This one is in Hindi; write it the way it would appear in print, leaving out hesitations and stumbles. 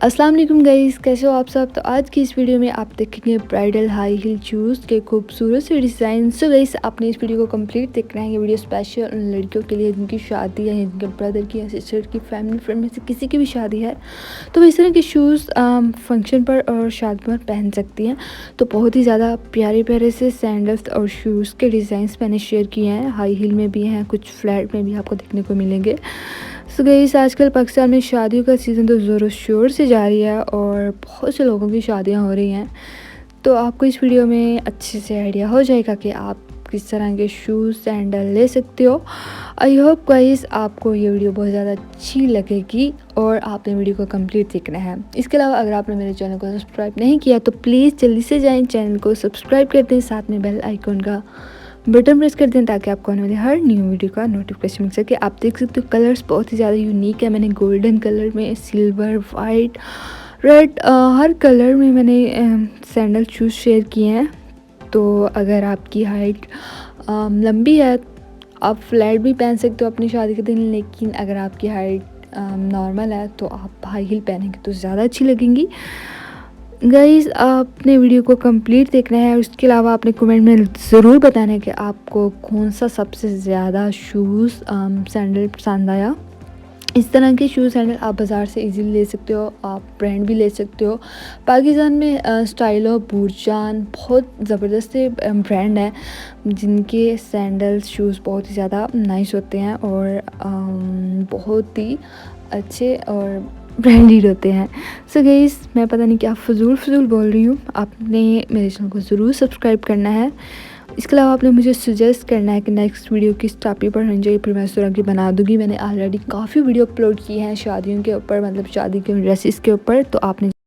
अस्सलाम वालेकुम गाइस, कैसे हो आप सब। तो आज की इस वीडियो में आप देखेंगे ब्राइडल हाई हील शूज़ के खूबसूरत से डिज़ाइन। सो गाइस, आपने इस वीडियो को कंप्लीट देखना है। ये वीडियो स्पेशल उन लड़कियों के लिए जिनकी शादी है, जिनके ब्रदर की या सिस्टर की, फैमिली फ्रेंड में से किसी की भी शादी है, तो इस तरह के शूज़ फंक्शन पर और शादी पर पहन सकती हैं। तो बहुत ही ज़्यादा प्यारे प्यारे से सैंडल्स और शूज़ के डिज़ाइंस मैंने शेयर किए हैं। हाई हील में भी हैं, कुछ फ्लैट में भी आपको देखने को मिलेंगे। सो गाइस, आजकल पाकिस्तान में शादियों का सीज़न तो ज़ोरों शोर से जारी है और बहुत से लोगों की शादियां हो रही हैं। तो आपको इस वीडियो में अच्छे से आइडिया हो जाएगा कि आप किस तरह के शूज़ सैंडल ले सकते हो। आई होप गाइस आपको ये वीडियो बहुत ज़्यादा अच्छी लगेगी और आपने वीडियो को कंप्लीट देखना है। इसके अलावा अगर आपने मेरे चैनल को सब्सक्राइब नहीं किया तो प्लीज़ जल्दी से जाएँ, चैनल को सब्सक्राइब कर दें, साथ में बेल आइकन का बटन प्रेस कर दें ताकि आपको आने वाली हर न्यू वीडियो का नोटिफिकेशन मिल सके। आप देख सकते हो कलर्स बहुत ही ज़्यादा यूनिक है। मैंने गोल्डन कलर में, सिल्वर, वाइट, रेड, हर कलर में मैंने सैंडल शूज़ शेयर किए हैं। तो अगर आपकी हाइट लंबी है, आप फ्लैट भी पहन सकते हो अपनी शादी के दिन, लेकिन अगर आपकी हाइट नॉर्मल है तो आप हाई हील पहनेंगे तो ज़्यादा अच्छी लगेंगी। गाइस, आपने वीडियो को कंप्लीट देखना है और उसके अलावा आपने कमेंट में ज़रूर बताना है कि आपको कौन सा सबसे ज़्यादा शूज़ सैंडल पसंद आया। इस तरह के शूज़ सैंडल आप बाज़ार से इजीली ले सकते हो, आप ब्रांड भी ले सकते हो। पाकिस्तान में स्टाइलो, बूरजान बहुत ज़बरदस्त से ब्रांड हैं जिनके सैंडल शूज़ बहुत ही ज़्यादा नाइस होते हैं और बहुत ही अच्छे और ब्रांडेड होते हैं। सो गाइस, मैं पता नहीं क्या फ़जूल बोल रही हूँ। आपने मेरे चैनल को ज़रूर सब्सक्राइब करना है। इसके अलावा आपने मुझे सजेस्ट करना है कि नेक्स्ट वीडियो किस टॉपिक पर होनी चाहिए, फिर मैं उस तरह की बना दूँगी। मैंने ऑलरेडी काफ़ी वीडियो अपलोड की हैं शादियों के ऊपर, मतलब शादी के ड्रेसेस के ऊपर। तो आपने